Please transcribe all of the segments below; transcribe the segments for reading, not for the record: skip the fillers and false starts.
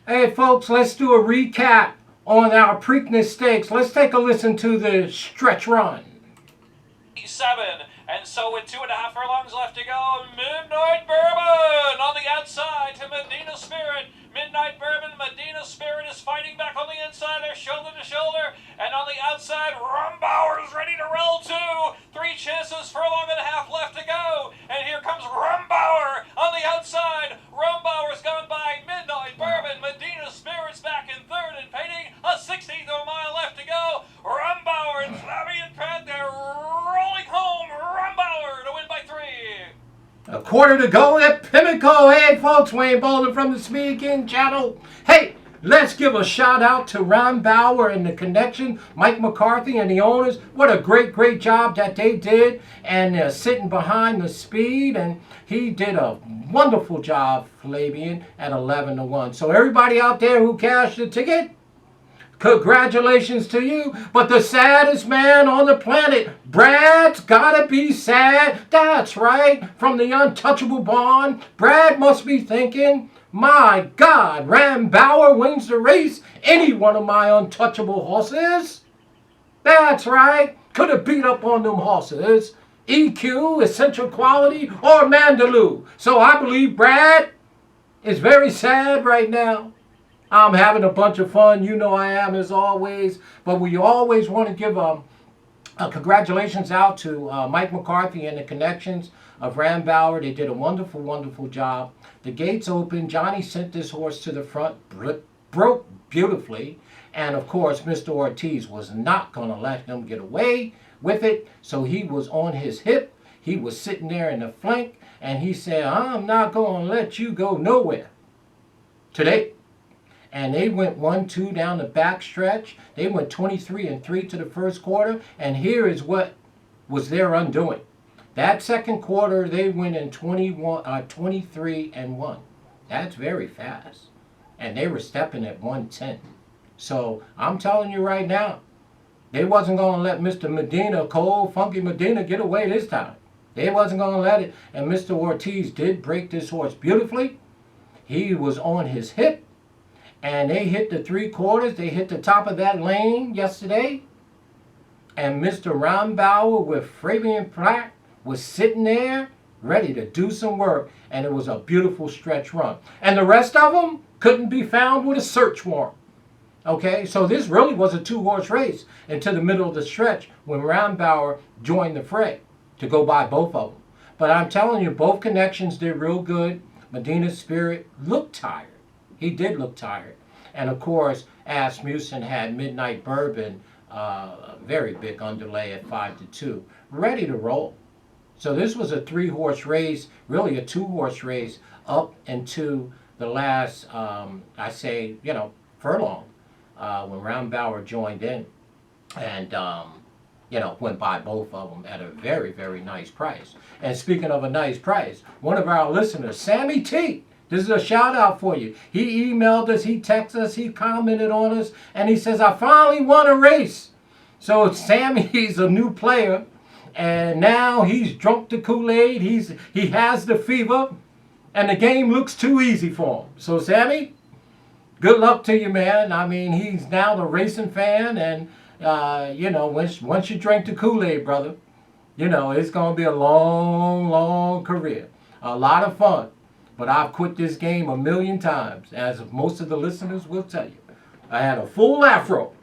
Hey folks, let's do a recap on our Preakness stakes. Let's take a listen to the stretch run. 7, and so with 2.5 furlongs left to go, Midnight Bourbon on the outside to Medina Spirit. Midnight Bourbon, Medina Spirit is fighting back on the inside. They're shoulder to shoulder, and on the outside, ROMBAUER is ready to roll too. 3 chances, furlong and a half left to go, and here comes ROMBAUER on the outside. ROMBAUER's gone by. Midnight Bourbon, Medina Spirit's back in third and painting. A 16th of a mile left to go. ROMBAUER and Flabby and Pat, they're rolling home. ROMBAUER to win by 3. A quarter to go at Pimlico. Hey folks, Wayne Bowling from the Speed King channel. Hey, let's give a shout out to ROMBAUER and the connection, Mike McCarthy and the owners. What a great job that they did, and sitting behind the speed, and he did a wonderful job, Flavian, at 11-1. So everybody out there who cashed the ticket, congratulations to you. But the saddest man on the planet, Brad's gotta be sad. That's right. From the untouchable Bond, Brad must be thinking, my God, ROMBAUER wins the race. Any one of my untouchable horses. That's right. Could have beat up on them horses. EQ, Essential Quality, or Mandaloo. So I believe Brad is very sad right now. I'm having a bunch of fun. You know I am, as always. But we always want to give a congratulations out to Mike McCarthy and the connections of ROMBAUER. They did a wonderful job. The gates opened. Johnny sent this horse to the front, broke beautifully. And, of course, Mr. Ortiz was not going to let him get away with it. So he was on his hip. He was sitting there in the flank. And he said, I'm not going to let you go nowhere today. And they went 1-2 down the back stretch. They went 23-3 to the first quarter. And here is what was their undoing. That second quarter, they went in 23-1. That's very fast. And they were stepping at 110. So I'm telling you right now, they wasn't going to let Mr. Medina, Cold Funky Medina, get away this time. They wasn't going to let it. And Mr. Ortiz did break this horse beautifully. He was on his hip. And they hit the 3/4. They hit the top of that lane yesterday. And Mr. ROMBAUER with Fabian Platt was sitting there ready to do some work. And it was a beautiful stretch run. And the rest of them couldn't be found with a search warrant. Okay, so this really was a 2-horse race until the middle of the stretch when ROMBAUER joined the fray to go by both of them. But I'm telling you, both connections did real good. Medina Spirit looked tired. He did look tired. And of course, Asmussen had Midnight Bourbon, a very big underlay at 5-2, ready to roll. So this was a 3-horse race, really a 2-horse race, up into the last, furlong, when ROMBAUER joined in. And, went by both of them at a very nice price. And speaking of a nice price, one of our listeners, Sammy T., this is a shout out for you. He emailed us, he texted us, he commented on us, and he says, I finally won a race. So Sammy's a new player, and now he's drunk the Kool-Aid, he has the fever, and the game looks too easy for him. So Sammy, good luck to you, man. I mean, he's now the racing fan, and once you drink the Kool-Aid, brother, it's going to be a long career. A lot of fun. But I've quit this game a million times, as most of the listeners will tell you. I had a full afro.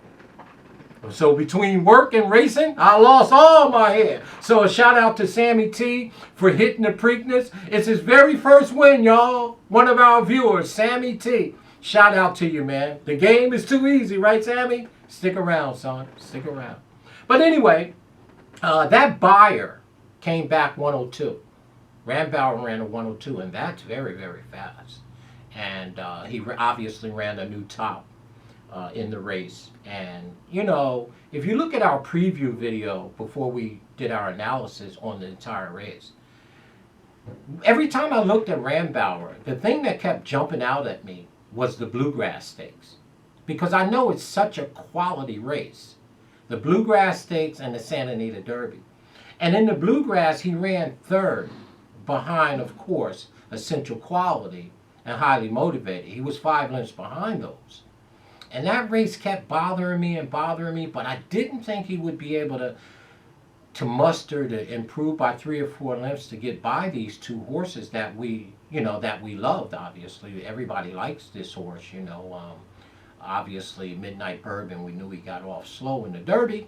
So between work and racing, I lost all my hair. So a shout out to Sammy T for hitting the Preakness. It's his very first win, y'all. One of our viewers, Sammy T. Shout out to you, man. The game is too easy, right, Sammy? Stick around, son. Stick around. But anyway, that buyer came back 102. ROMBAUER ran a 102, and that's very fast. And he obviously ran a new top in the race. And, if you look at our preview video before we did our analysis on the entire race, every time I looked at ROMBAUER, the thing that kept jumping out at me was the Bluegrass Stakes. Because I know it's such a quality race. The Bluegrass Stakes and the Santa Anita Derby. And in the Bluegrass, he ran third, behind, of course, Essential Quality and highly motivated. He was 5 lengths behind those. And that race kept bothering me and bothering me, but I didn't think he would be able to muster, to improve by 3 or 4 lengths to get by these two horses that we loved, obviously. Everybody likes this horse, obviously Midnight Bourbon, we knew he got off slow in the Derby.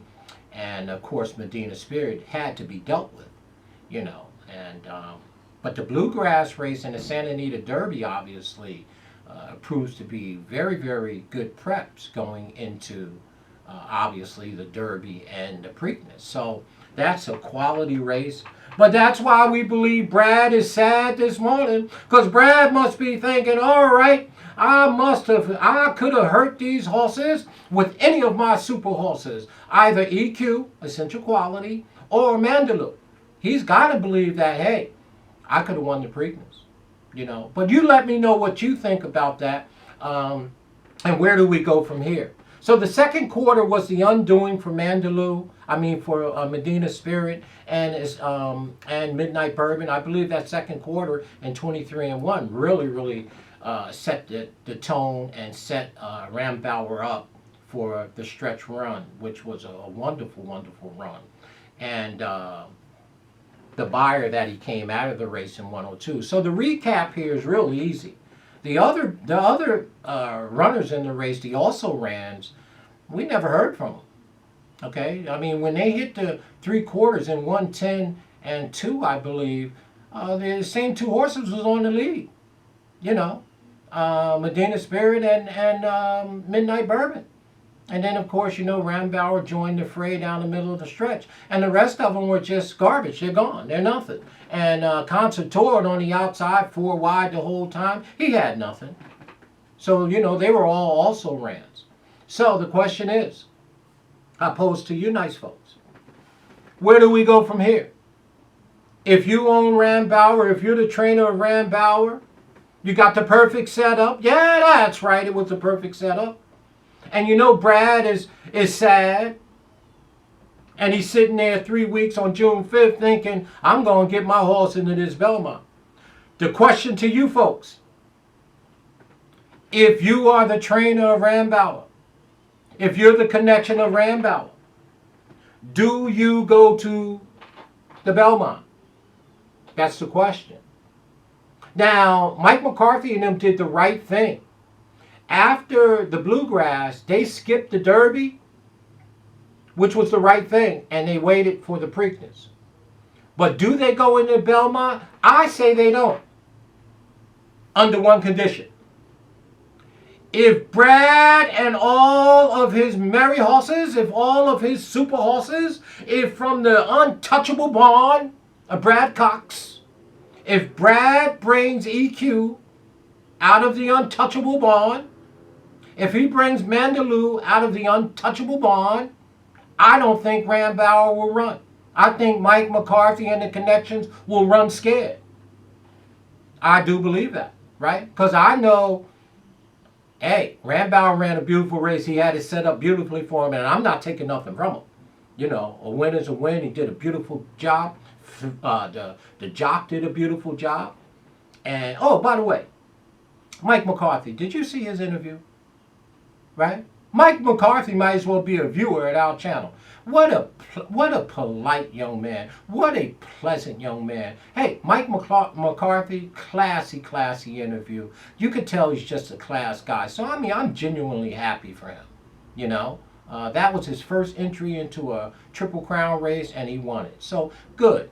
And of course Medina Spirit had to be dealt with, but the Bluegrass race and the Santa Anita Derby obviously proves to be very, very good preps going into obviously the Derby and the Preakness. So that's a quality race. But that's why we believe Brad is sad this morning, because Brad must be thinking, all right, I could have hurt these horses with any of my super horses, either EQ, Essential Quality, or Mandaloo. He's got to believe that, hey, I could have won the Preakness, But you let me know what you think about that, and where do we go from here? So the second quarter was the undoing for for Medina Spirit and Midnight Bourbon. I believe that second quarter in 23-1 really set the tone and set ROMBAUER up for the stretch run, which was a wonderful, wonderful run. And the buyer that he came out of the race in 102. So the recap here is real easy. The other runners in the race, the also-rans, we never heard from them. Okay? I mean, when they hit the 3 quarters in 110 and 2, I believe, the same 2 horses was on the lead. Medina Spirit and Midnight Bourbon. And then, of course, ROMBAUER joined the fray down the middle of the stretch. And the rest of them were just garbage. They're gone. They're nothing. And Concertore on the outside, 4 wide the whole time, he had nothing. So, they were all also rans. So the question is, I pose to you nice folks, where do we go from here? If you own ROMBAUER, if you're the trainer of ROMBAUER, you got the perfect setup. Yeah, that's right. It was the perfect setup. And Brad is sad. And he's sitting there 3 weeks on June 5th thinking, I'm going to get my horse into this Belmont. The question to you folks, if you are the trainer of ROMBAUER, if you're the connection of ROMBAUER, do you go to the Belmont? That's the question. Now, Mike McCarthy and them did the right thing. After the Bluegrass, they skipped the Derby, which was the right thing, and they waited for the Preakness. But do they go into Belmont? I say they don't. Under one condition. If Brad and all of his merry horses, if all of his super horses, if from the untouchable barn of Brad Cox, if Brad brings EQ out of the untouchable barn, if he brings Mandaloo out of the untouchable barn, I don't think ROMBAUER will run. I think Mike McCarthy and the connections will run scared. I do believe that, right? Because I know, hey, ROMBAUER ran a beautiful race. He had it set up beautifully for him, and I'm not taking nothing from him. A win is a win. He did a beautiful job. The jock did a beautiful job. And, oh, by the way, Mike McCarthy, did you see his interview? Right? Mike McCarthy might as well be a viewer at our channel. What a polite young man. What a pleasant young man. Hey, Mike McCarthy, classy interview. You could tell he's just a class guy. So, I mean, I'm genuinely happy for him. That was his first entry into a Triple Crown race, and he won it. So, good.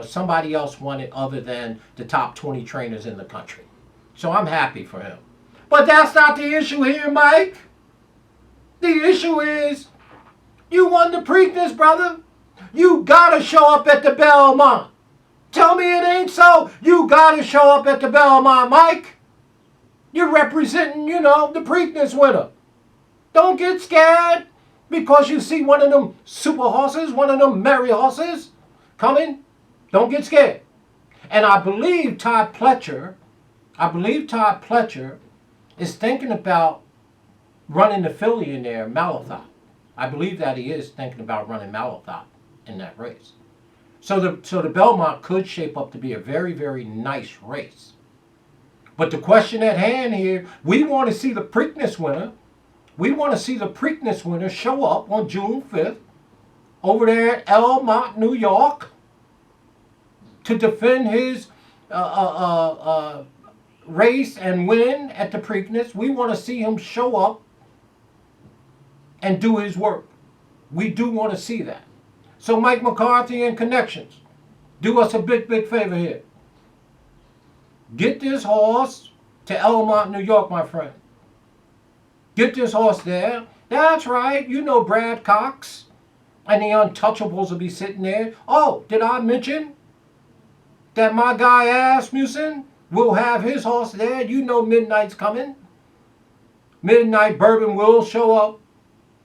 Somebody else won it other than the top 20 trainers in the country. So, I'm happy for him. But that's not the issue here, Mike. The issue is, you won the Preakness, brother. You gotta show up at the Belmont. Tell me it ain't so. You gotta show up at the Belmont, Mike. You're representing, the Preakness winner. Don't get scared because you see one of them super horses, one of them merry horses coming. Don't get scared. And I believe Todd Pletcher is thinking about running the filly in there, Malathop. I believe that he is thinking about running Malathop in that race. So the Belmont could shape up to be a very, very nice race. But the question at hand here, we want to see the Preakness winner. We want to see the Preakness winner show up on June 5th over there at Belmont, New York, to defend his race and win at the Preakness. We want to see him show up and do his work. We do want to see that. So Mike McCarthy and Connections, do us a big favor here. Get this horse to Belmont, New York, my friend. Get this horse there. That's right. You know Brad Cox and the Untouchables will be sitting there. Oh, did I mention that my guy Asmussen will have his horse there? You know Midnight's coming. Midnight Bourbon will show up.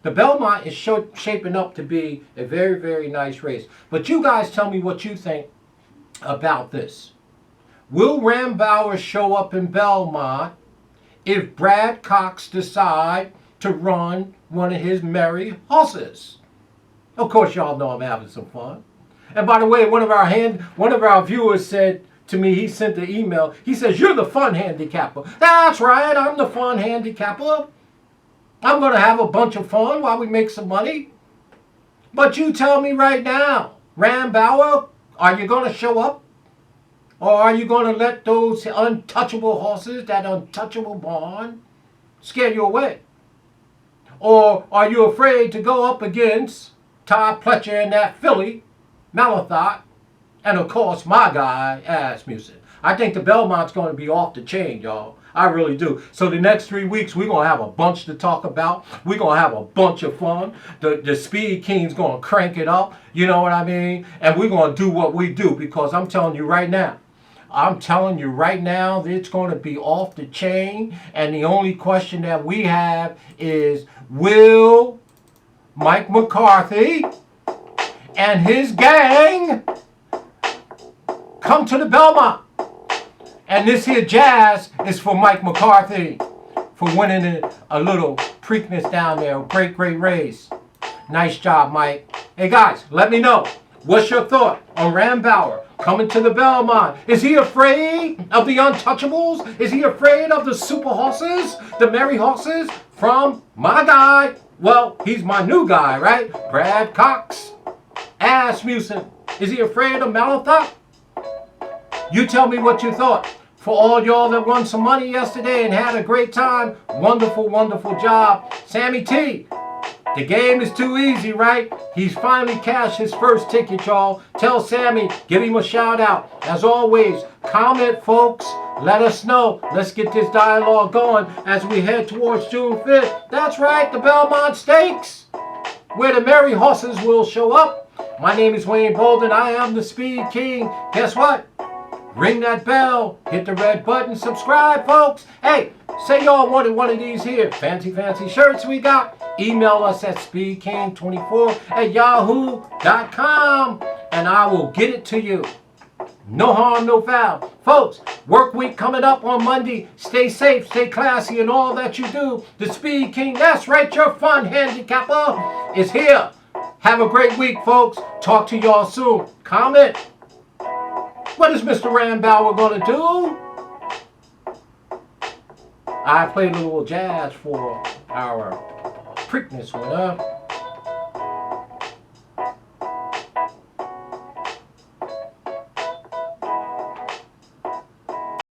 The Belmont is shaping up to be a very nice race. But you guys tell me what you think about this. Will ROMBAUER show up in Belmont if Brad Cox decide to run one of his merry horses? Of course, y'all know I'm having some fun. And by the way, one of our viewers said to me, he sent the email, he says, "You're the fun handicapper." That's right, I'm the fun handicapper. I'm going to have a bunch of fun while we make some money. But you tell me right now, ROMBAUER, are you going to show up? Or are you going to let those untouchable horses, that untouchable barn, scare you away? Or are you afraid to go up against Todd Pletcher and that filly, Malathot, and of course my guy, Asmussen? I think the Belmont's going to be off the chain, y'all. I really do. So the next 3 weeks, we're going to have a bunch to talk about. We're going to have a bunch of fun. The Speed King's going to crank it up. You know what I mean? And we're going to do what we do, because I'm telling you right now, that it's going to be off the chain. And the only question that we have is, will Mike McCarthy and his gang come to the Belmont? And this here jazz is for Mike McCarthy for winning a little Preakness down there. A great race. Nice job, Mike. Hey guys, let me know. What's your thought on ROMBAUER coming to the Belmont? Is he afraid of the Untouchables? Is he afraid of the super horses, the merry horses from my guy? Well, he's my new guy, right? Brad Cox, Asmussen. Is he afraid of Malathot? You tell me what you thought. For all y'all that won some money yesterday and had a great time, wonderful job. Sammy T, the game is too easy, right? He's finally cashed his first ticket, y'all. Tell Sammy, give him a shout out. As always, comment, folks. Let us know. Let's get this dialogue going as we head towards June 5th. That's right, the Belmont Stakes, where the merry horses will show up. My name is Wayne Bolden. I am the Speed King. Guess what? Ring that bell, hit the red button, subscribe, folks. Hey, say y'all wanted one of these here fancy shirts we got. Email us at speedking24@yahoo.com and I will get it to you. No harm, no foul. Folks, work week coming up on Monday. Stay safe, stay classy in all that you do. The Speed King, that's right, your fun handicapper, is here. Have a great week, folks. Talk to y'all soon. Comment. What is Mr. ROMBAUER going to do? I played a little jazz for our Preakness winner.